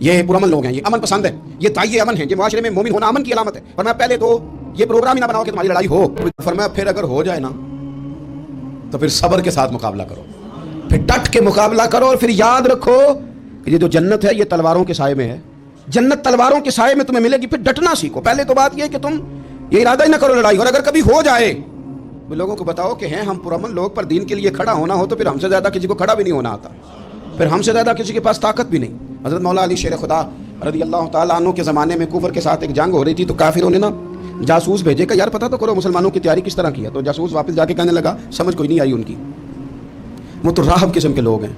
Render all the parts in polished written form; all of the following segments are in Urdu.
یہ پرامن لوگ ہیں، یہ امن پسند ہے، یہ داعی امن ہیں، یہ معاشرے میں مومن ہونا امن کی علامت ہے۔ فرمایا پہلے تو یہ پروگرام ہی نہ بناؤ کہ تمہاری لڑائی ہو، فرمایا پھر اگر ہو جائے نا تو پھر صبر کے ساتھ مقابلہ کرو، پھر ڈٹ کے مقابلہ کرو، اور پھر یاد رکھو کہ یہ جو جنت ہے یہ تلواروں کے سائے میں ہے، جنت تلواروں کے سائے میں تمہیں ملے گی، پھر ڈٹنا سیکھو۔ پہلے تو بات یہ ہے کہ تم یہ ارادہ ہی نہ کرو لڑائی، اور اگر کبھی ہو جائے تو لوگوں کو بتاؤ کہ ہیں ہم پرامن لوگ، پر دین کے لیے کھڑا ہونا ہو تو پھر ہم سے زیادہ کسی کو کھڑا بھی نہیں ہونا آتا، پھر ہم سے زیادہ کسی کے پاس طاقت بھی نہیں۔ حضرت مولا علی شیر خدا رضی اللہ تعالیٰ عنہ کے زمانے میں کفر کے ساتھ ایک جنگ ہو رہی تھی، تو کافروں نے نا جاسوس بھیجے کہ یار پتہ تو کرو مسلمانوں کی تیاری کس طرح کی ہے، تو جاسوس واپس جا کے کہنے لگا سمجھ کوئی نہیں آئی ان کی، وہ تو راہب قسم کے لوگ ہیں،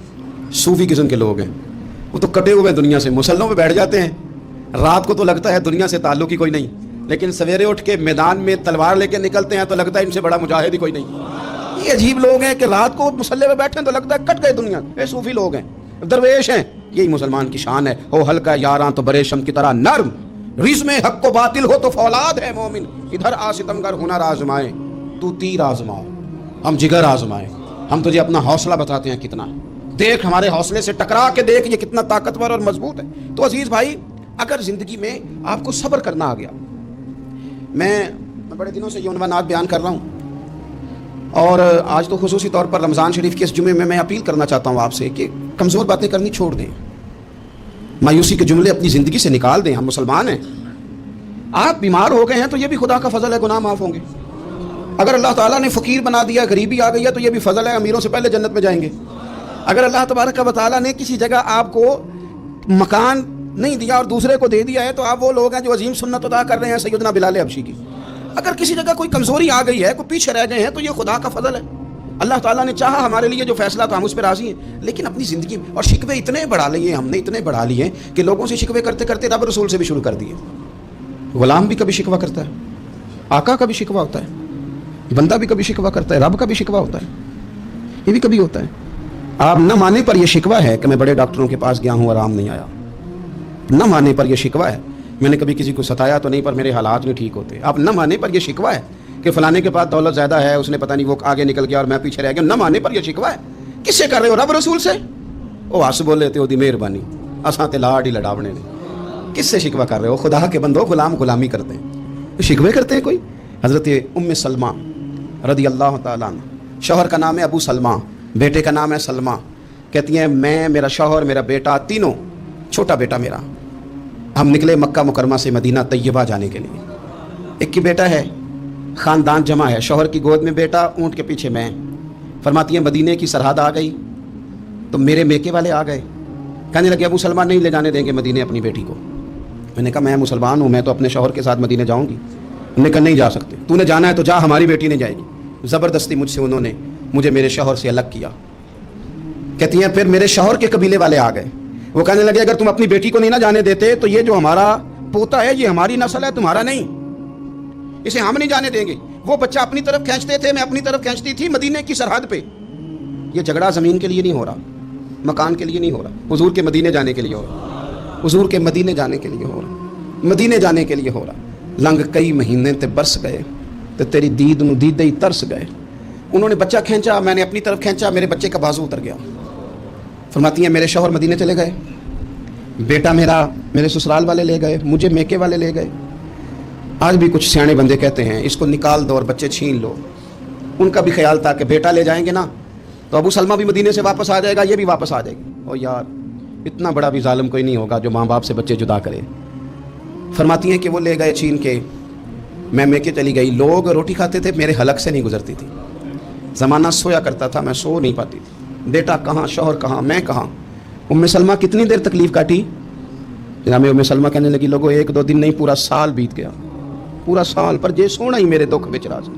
صوفی قسم کے لوگ ہیں، وہ تو کٹے ہوئے دنیا سے، مسلوں پہ بیٹھ جاتے ہیں، رات کو تو لگتا ہے دنیا سے تعلق ہی کوئی نہیں، لیکن سویرے اٹھ کے میدان میں تلوار لے کے نکلتے ہیں تو لگتا ہے ان سے بڑا مجاہد ہی کوئی نہیں۔ یہ عجیب لوگ ہیں کہ رات کو مسلح پہ بیٹھے ہیں تو لگتا ہے کٹ گئے دنیا، یہ صوفی لوگ ہیں، درویش ہیں۔ یہی مسلمان کی شان ہے، ہو ہلکا یاراں تو بریشم کی طرح نرم، رزم حق کو باطل ہو تو فولاد ہے مومن، ادھر آ ستمگر ہنر آزمائے تو تیر آزماؤ، ہم جگر آزمائے، ہم تجھے اپنا حوصلہ بتاتے ہیں کتنا ہے، دیکھ ہمارے حوصلے سے ٹکرا کے دیکھ یہ کتنا طاقتور اور مضبوط ہے۔ تو عزیز بھائی اگر زندگی میں آپ کو صبر کرنا آ گیا، میں بڑے دنوں سے یہ عنوانات بیان کر رہا ہوں، اور آج تو خصوصی طور پر رمضان شریف کے اس جمعے میں اپیل کرنا چاہتا ہوں آپ سے کہ کمزور باتیں کرنی چھوڑ دیں، مایوسی کے جملے اپنی زندگی سے نکال دیں۔ ہم مسلمان ہیں، آپ بیمار ہو گئے ہیں تو یہ بھی خدا کا فضل ہے، گناہ معاف ہوں گے۔ اگر اللہ تعالیٰ نے فقیر بنا دیا، غریبی آ گئی ہے تو یہ بھی فضل ہے، امیروں سے پہلے جنت میں جائیں گے۔ اگر اللہ تبارک و تعالیٰ نے کسی جگہ آپ کو مکان نہیں دیا اور دوسرے کو دے دیا ہے تو آپ وہ لوگ ہیں جو عظیم سنت ادا کر رہے ہیں سیدنا بلال حبشی کی۔ اگر کسی جگہ کوئی کمزوری آ گئی ہے، کوئی پیچھے رہ گئے ہیں تو یہ خدا کا فضل ہے، اللہ تعالیٰ نے چاہا ہمارے لیے جو فیصلہ تھا ہم اس پہ راضی ہیں۔ لیکن اپنی زندگی میں اور شکوے اتنے بڑھا لیے ہم نے، اتنے بڑھا لیے کہ لوگوں سے شکوے کرتے کرتے رب رسول سے بھی شروع کر دیے۔ غلام بھی کبھی شکوہ کرتا ہے، آقا کا بھی شکوہ ہوتا ہے، بندہ بھی کبھی شکوہ کرتا ہے، رب کا بھی شکوہ ہوتا ہے، یہ بھی کبھی ہوتا ہے۔ آپ نہ مانے پر یہ شکوہ ہے کہ میں بڑے ڈاکٹروں کے پاس گیا ہوں آرام نہیں آیا، نہ مانے پر یہ شکوہ ہے میں نے کبھی کسی کو ستایا تو نہیں پر میرے حالات نہیں ٹھیک ہوتے۔ آپ نہ مانے پر یہ شکوہ ہے کہ فلانے کے پاس دولت زیادہ ہے، اس نے پتہ نہیں وہ آگے نکل گیا اور میں پیچھے رہ گیا، نہ مانے پر یہ شکوہ ہے۔ کس سے کر رہے ہو؟ رب رسول سے؟ وہ ہس بولے تے دی مہربانی اساں تے لاڈ ہی لڑاونے نے۔ کس سے شکوہ کر رہے ہو؟ خدا کے بندو، غلام غلامی کرتے ہیں، شکوے کرتے ہیں کوئی؟ حضرت ام سلمہ رضی اللہ تعالیٰ عنہ، شوہر کا نام ہے ابو سلمہ، بیٹے کا نام ہے سلمہ، کہتی ہیں میں، میرا شوہر، میرا بیٹا، تینوں، چھوٹا بیٹا میرا، ہم نکلے مکہ مکرمہ سے مدینہ طیبہ جانے کے لیے۔ ایک کی بیٹا ہے، خاندان جمع ہے، شوہر کی گود میں بیٹا، اونٹ کے پیچھے میں۔ فرماتی ہیں مدینے کی سرحد آ گئی تو میرے میکے والے آ گئے، کہنے لگے ابو سلمان نہیں لے جانے دیں گے مدینے اپنی بیٹی کو۔ میں نے کہا میں مسلمان ہوں، میں تو اپنے شوہر کے ساتھ مدینے جاؤں گی۔ انہوں نے کہا نہیں جا سکتے، تو نے جانا ہے تو جا، ہماری بیٹی نہیں جائے گی۔ زبردستی مجھ سے انہوں نے مجھے میرے شوہر سے الگ کیا۔ کہتی ہیں پھر میرے شوہر کے قبیلے والے آ گئے، وہ کہنے لگے اگر تم اپنی بیٹی کو نہیں نہ جانے دیتے تو یہ جو ہمارا پوتا ہے یہ ہماری نسل ہے، تمہارا نہیں، اسے ہم نہیں جانے دیں گے۔ وہ بچہ اپنی طرف کھینچتے تھے، میں اپنی طرف کھینچتی تھی، مدینے کی سرحد پہ۔ یہ جھگڑا زمین کے لیے نہیں ہو رہا، مکان کے لیے نہیں ہو رہا، حضور کے مدینے جانے کے لیے ہو رہا، حضور کے مدینے جانے کے لیے ہو رہا، مدینے جانے کے لیے ہو رہا۔ لنگ کئی مہینے تے برس گئے تے تیری دید نو دیدے ہی ترس گئے۔ انہوں نے بچہ کھینچا، میں نے اپنی طرف کھینچا، میرے بچے کا بازو اتر گیا۔ فرماتی ہیں میرے شوہر مدینے چلے گئے، بیٹا میرا میرے سسرال والے لے گئے، مجھے میکے والے لے گئے۔ آج بھی کچھ سیانے بندے کہتے ہیں اس کو نکال دو اور بچے چھین لو۔ ان کا بھی خیال تھا کہ بیٹا لے جائیں گے نا تو ابو سلمہ بھی مدینے سے واپس آ جائے گا، یہ بھی واپس آ جائے گی۔ او یار اتنا بڑا بھی ظالم کوئی نہیں ہوگا جو ماں باپ سے بچے جدا کرے۔ فرماتی ہیں کہ وہ لے گئے چھین کے، میں میکے چلی گئی۔ لوگ روٹی کھاتے تھے، میرے حلق سے نہیں گزرتی تھی، زمانہ سویا کرتا تھا، میں سو نہیں پاتی تھی۔ بیٹا کہاں، شوہر کہاں، میں کہاں۔ ام سلمہ کتنی دیر تکلیف کاٹی؟ جناب ام سلمہ کہنے لگی لوگوں ایک دو دن نہیں پورا سال بیت گیا، پورا سال، پر جے سونا ہی میرے دکھ وچ راضی،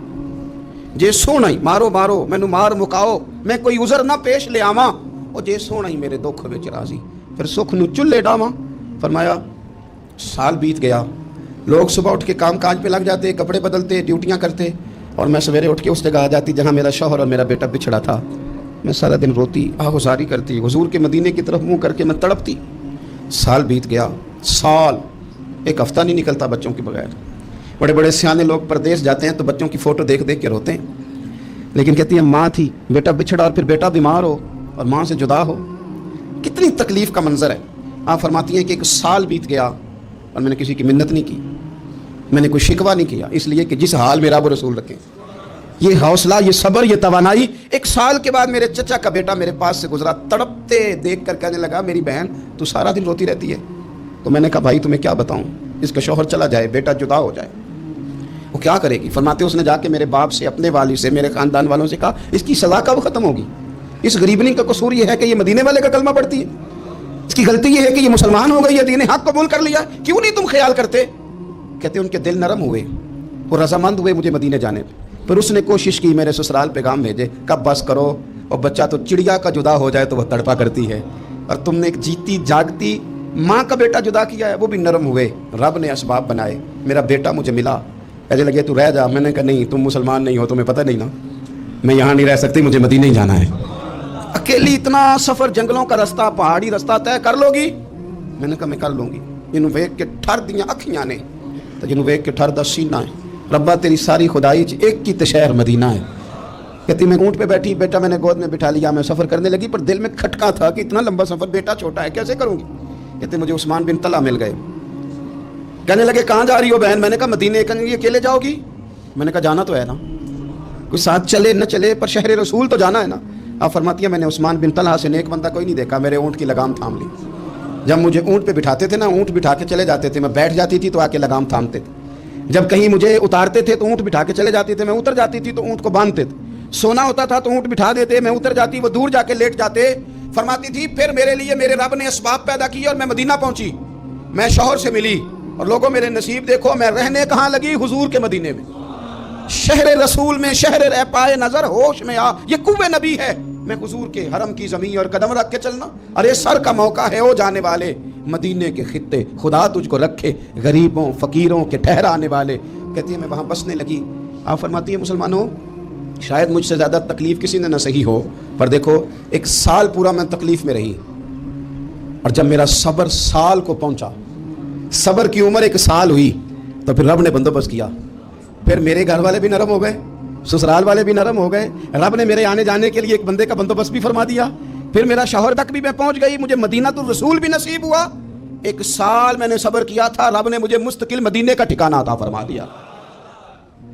جے سونا ہی مارو مارو مینوں مار مکاؤ، میں کوئی عذر نہ پیش لے آواں، او جے سونا ہی میرے دکھ وچ راضی، پھر سکھ نو چلے ڈاواں۔ فرمایا سال بیت گیا، لوگ صبح اٹھ کے کام کاج پہ لگ جاتے، کپڑے بدلتے، ڈیوٹیاں کرتے، اور میں سویرے اٹھ کے اس جگہ آ جاتی جہاں میرا شوہر اور میرا بیٹا بچھڑا تھا۔ میں سارا دن روتی، آہوزاری کرتی، حضور کے مدینے کی طرف منہ کر کے میں تڑپتی۔ سال بیت گیا، سال، ایک ہفتہ نہیں نکلتا بچوں کے بغیر۔ بڑے بڑے سیانے لوگ پردیس جاتے ہیں تو بچوں کی فوٹو دیکھ دیکھ کے روتے ہیں، لیکن کہتی ہیں ماں تھی، بیٹا بچھڑا اور پھر بیٹا بیمار ہو اور ماں سے جدا ہو، کتنی تکلیف کا منظر ہے۔ آپ فرماتی ہیں کہ 1 سال بیت گیا اور میں نے کسی کی منت نہیں کی، میں نے کوئی شکوہ نہیں کیا، اس لیے کہ جس حال میں رب رسول رکھیں۔ یہ حوصلہ، یہ صبر، یہ توانائی 1 سال کے بعد میرے چچا کا بیٹا میرے پاس سے گزرا، تڑپتے دیکھ کر کہنے لگا میری بہن تو سارا دن روتی رہتی ہے۔ تو میں نے کہا بھائی تمہیں کیا بتاؤں، اس کا شوہر چلا جائے، بیٹا جدا ہو جائے، وہ کیا کرے گی؟ فرماتے اس نے جا کے میرے باپ سے، اپنے والد سے، میرے خاندان والوں سے کہا اس کی سزا کب ختم ہوگی؟ اس غریبنی کا قصور یہ ہے کہ یہ مدینے والے کا کلمہ پڑھتی ہے، اس کی غلطی یہ ہے کہ یہ مسلمان ہو گئی ہے، دین حق قبول کر لیا، کیوں نہیں تم خیال کرتے؟ کہتے ان کے دل نرم ہوئے، وہ رضامند ہوئے مجھے مدینے جانے پہ۔ پھر اس نے کوشش کی میرے سسرال پیغام بھیجے، کب بس کرو، اور بچہ تو چڑیا کا جدا ہو جائے تو وہ تڑپا کرتی ہے، اور تم نے ایک جیتی جاگتی ماں کا بیٹا جدا کیا ہے۔ وہ بھی نرم ہوئے، رب نے اسباب بنائے، میرا بیٹا مجھے ملا۔ کہنے لگے تو رہ جا، میں نے کہا نہیں، تم مسلمان نہیں ہو، تمہیں پتہ نہیں نا، میں یہاں نہیں رہ سکتی، مجھے مدینے ہی جانا ہے۔ اکیلی اتنا سفر، جنگلوں کا رستہ، پہاڑی رستہ طے کر لو گی؟ میں نے کہا میں کر لوں گی۔ جنوں ویکھ کے ٹھر دیاں اکھیاں نے تے جنوں ویکھ کے ٹھر دا سینہ ہے، ربا تیری ساری خدائی چ ایک کی تے شہر مدینہ ہے۔ کہتی میں اونٹ پہ بیٹھی، بیٹا میں نے گود میں بٹھا لیا، میں سفر کرنے لگی، پر دل میں کھٹکا تھا کہ اتنا لمبا سفر، بیٹا چھوٹا ہے، کیسے کروں گی؟ کہتے مجھے عثمان بن طلحہ مل گئے، کہنے لگے کہاں جا رہی ہو بہن؟ میں نے کہا مدینے۔ کہنے لگے اکیلے جاؤ گی؟ میں نے کہا جانا تو ہے نا، کوئی ساتھ چلے نہ چلے پر شہر رسول تو جانا ہے نا۔ آپ فرماتی ہیں میں نے عثمان بن طلحہ سے نیک بندہ کوئی نہیں دیکھا، میرے اونٹ کی لگام تھام لی۔ جب مجھے اونٹ پہ بٹھاتے تھے نا، اونٹ بٹھا کے چلے جاتے تھے، میں بیٹھ جاتی تھی تو آ کے لگام تھامتے تھے۔ جب کہیں مجھے اتارتے تھے تو اونٹ بٹھا کے چلے جاتے تھے، میں اتر جاتی تھی تو اونٹ کو باندھتے تھے۔ سونا ہوتا تھا تو اونٹ بٹھا دیتے، میں اتر جاتی، وہ دور جا کے لیٹ جاتے۔ فرماتی تھی پھر میرے لیے میرے رب نے اسباب پیدا کیے اور میں مدینہ پہنچی، میں شوہر سے ملی، اور لوگوں میرے نصیب دیکھو، میں رہنے کہاں لگی؟ حضور کے مدینے میں، شہر رسول میں، شہر رہ پائے نظر ہوش میں آ، یہ کوہ نبی ہے۔ میں حضور کے حرم کی زمین اور قدم رکھ کے چلنا، ارے سر کا موقع ہے او جانے والے، مدینے کے خطے خدا تجھ کو رکھے، غریبوں فقیروں کے ٹھہرانے والے۔ کہتی ہے میں وہاں بسنے لگی۔ آپ فرماتی ہیں مسلمانوں شاید مجھ سے زیادہ تکلیف کسی نے نہ سہی ہو، پر دیکھو 1 سال پورا میں تکلیف میں رہی، اور جب میرا صبر سال کو پہنچا، صبر کی عمر 1 سال ہوئی، تو پھر رب نے بندوبست کیا، پھر میرے گھر والے بھی نرم ہو گئے، سسرال والے بھی نرم ہو گئے، رب نے میرے آنے جانے کے لیے ایک بندے کا بندوبست بھی فرما دیا، پھر میرا شوہر تک بھی میں پہنچ گئی، مجھے مدینہ الرسول بھی نصیب ہوا۔ 1 سال میں نے صبر کیا تھا، رب نے مجھے مستقل مدینے کا ٹھکانہ عطا فرما دیا۔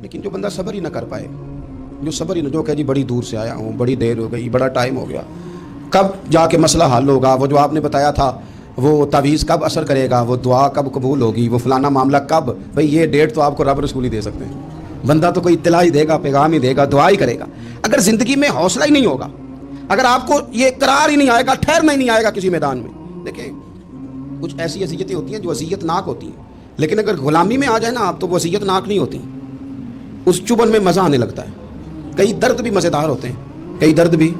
لیکن جو بندہ صبر ہی نہ کر پائے، جو صبر ہی نہ، جو کہ جی بڑی دور سے آیا ہوں، بڑی دیر ہو گئی، بڑا ٹائم ہو گیا، کب جا کے مسئلہ حل ہوگا؟ وہ جو آپ نے بتایا تھا وہ تعویذ کب اثر کرے گا؟ وہ دعا کب قبول ہوگی؟ وہ فلانا معاملہ کب؟ بھئی یہ ڈیٹ تو آپ کو رب رسول ہی دے سکتے ہیں، بندہ تو کوئی اطلاع ہی دے گا، پیغام ہی دے گا، دعا ہی کرے گا۔ اگر زندگی میں حوصلہ ہی نہیں ہوگا، اگر آپ کو یہ قرار ہی نہیں آئے گا، ٹھہرنا ہی نہیں آئے گا کسی میدان میں۔ دیکھیں کچھ ایسی اذیتیں ہوتی ہیں جو اذیت ناک ہوتی ہیں، لیکن اگر غلامی میں آ جائے نا آپ تو وہ اذیت ناک نہیں ہوتی، اس چبھن میں مزہ آنے لگتا ہے۔ کئی درد بھی مزیدار ہوتے ہیں، کئی درد بھی،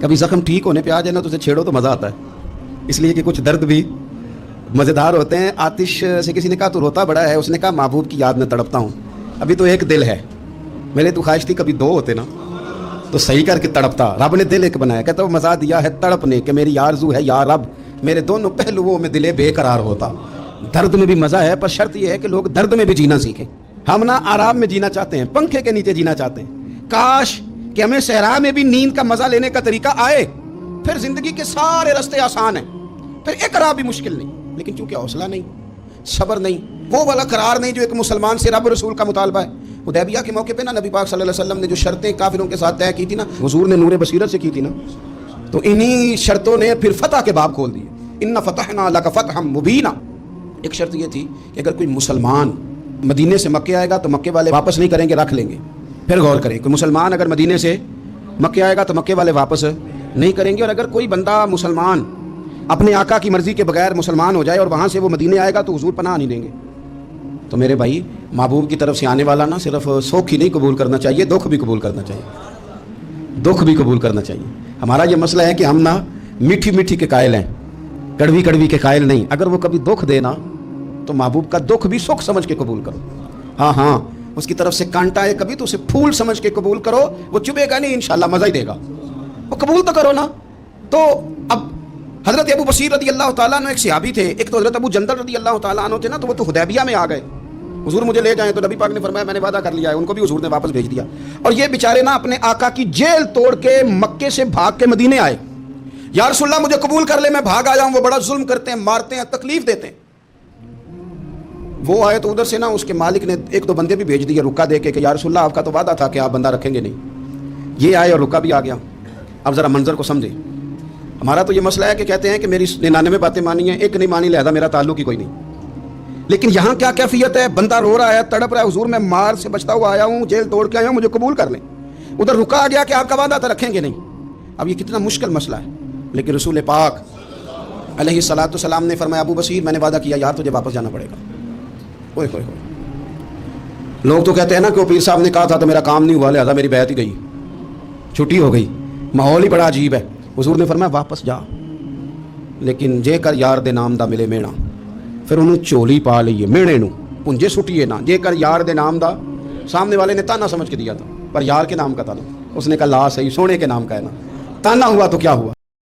کبھی زخم ٹھیک ہونے پہ آ جائے نا تو اسے چھیڑو تو مزہ آتا ہے، اس لیے کہ کچھ درد بھی مزیدار ہوتے ہیں۔ آتش سے کسی نے کہا تو روتا بڑا ہے، اس نے کہا محبوب کی یاد میں تڑپتا ہوں، ابھی تو ایک دل ہے، میرے تو خواہش تھی کبھی 2 ہوتے نا تو صحیح کر کے تڑپتا، رب نے دل ایک بنایا، کہتا وہ مزہ دیا ہے تڑپنے کہ میری آرزو ہے یا رب میرے دونوں پہلوؤں میں دل بے قرار ہوتا۔ درد میں بھی مزہ ہے، پر شرط یہ ہے کہ لوگ درد میں بھی جینا سیکھیں۔ ہم نا آرام میں جینا چاہتے ہیں، پنکھے کے نیچے جینا چاہتے ہیں، کاش کہ ہمیں صحرا میں بھی نیند کا مزہ لینے کا طریقہ آئے، پھر زندگی کے سارے راستے آسان ہیں، پھر ایک راہ بھی مشکل نہیں۔ لیکن چونکہ حوصلہ نہیں، صبر نہیں، وہ والا قرار نہیں جو ایک مسلمان سے رب رسول کا مطالبہ ہے۔ حدیبیہ کے موقع پہ نا نبی پاک صلی اللہ علیہ وسلم نے جو شرطیں کافروں کے ساتھ طے کی تھی نا، حضور نے نور بصیرت سے کی تھی نا، تو انہی شرطوں نے پھر فتح کے باب کھول دیے۔ ان فتحنا لک فتحا مبینا، ایک شرط یہ تھی کہ اگر کوئی مسلمان مدینے سے مکے آئے گا تو مکے والے واپس نہیں کریں گے، رکھ لیں گے۔ پھر غور کریں، کوئی مسلمان اگر مدینے سے مکے آئے گا تو مکے والے واپس نہیں کریں گے، اور اگر کوئی بندہ مسلمان اپنے آقا کی مرضی کے بغیر مسلمان ہو جائے اور وہاں سے وہ مدینے آئے گا تو حضور پناہ نہیں دیں گے۔ تو میرے بھائی محبوب کی طرف سے آنے والا نا صرف سوکھ ہی نہیں قبول کرنا چاہیے، دکھ بھی قبول کرنا چاہیے، دکھ بھی قبول کرنا چاہیے۔ ہمارا یہ مسئلہ ہے کہ ہم نا میٹھی میٹھی کے قائل ہیں، کڑوی کڑوی کے قائل نہیں۔ اگر وہ کبھی دکھ دینا تو محبوب کا دکھ بھی سکھ سمجھ کے قبول کرو۔ ہاں اس کی طرف سے کانٹا ہے کبھی تو اسے پھول سمجھ کے قبول کرو، وہ چبھے گا نہیں، انشاءاللہ مزہ ہی دے گا، وہ قبول تو کرو نا۔ تو اب حضرت ابو بصیر رضی اللہ تعالیٰ عنہ ایک صحابی تھے، ایک تو حضرت ابو جندل رضی اللہ تعالیٰ عنہ تھے نا، تو وہ تو حدیبیہ میں آ گئے، حضور مجھے لے جائیں، تو نبی پاک نے فرمایا میں نے وعدہ کر لیا ہے، ان کو بھی حضور نے واپس بھیج دیا۔ اور یہ بیچارے نا اپنے آقا کی جیل توڑ کے مکے سے بھاگ کے مدینے آئے، یا رسول اللہ مجھے قبول کر لے، میں بھاگ آیا ہوں، وہ بڑا ظلم کرتے ہیں، مارتے ہیں، تکلیف دیتے ہیں۔ وہ آئے تو ادھر سے نا اس کے مالک نے ایک دو بندے بھی بھیج دیے رکا دے کے کہ یا رسول اللہ آپ کا تو وعدہ تھا کہ آپ بندہ رکھیں گے نہیں۔ یہ آئے اور رکا بھی آ گیا۔ اب ذرا منظر کو سمجھے۔ ہمارا تو یہ مسئلہ ہے کہ کہتے ہیں کہ میری 99 باتیں مانی ہیں، ایک نہیں مانی، لہذا میرا تعلق ہی کوئی نہیں۔ لیکن یہاں کیا کیفیت ہے؟ بندہ رو رہا ہے، تڑپ رہا ہے، حضور میں مار سے بچتا ہوا آیا ہوں، جیل توڑ کے آیا ہوں، مجھے قبول کر لیں۔ ادھر رکا آ گیا کہ آپ کا وعدہ تھا رکھیں گے نہیں۔ اب یہ کتنا مشکل مسئلہ ہے، لیکن رسول پاک علیہ الصلوۃ والسلام نے فرمایا ابو بصیر میں نے وعدہ کیا یار تجھے واپس جانا پڑے گا۔ اوئے ہوئے ہوئے، لوگ تو کہتے ہیں نا کہ وہ پیر صاحب نے کہا تھا تو میرا کام نہیں ہوا لہذا میری بیعت ہی گئی، چھٹی ہو گئی، ماحول ہی بڑا عجیب ہے۔ حضور نے فرمایا واپس جا، لیکن جے کر یار دے نام دا ملے مینا، پھر انہوں چولی پا لئیے مینے نو پنجے سٹیے نا، جے کر یار دے نام دا، سامنے والے نے تانا سمجھ کے دیا تھا پر یار کے نام کا تھا نا، اس نے کہا لا صحیح، سونے کے نام کا ہے نا، تانا ہوا تو کیا ہوا۔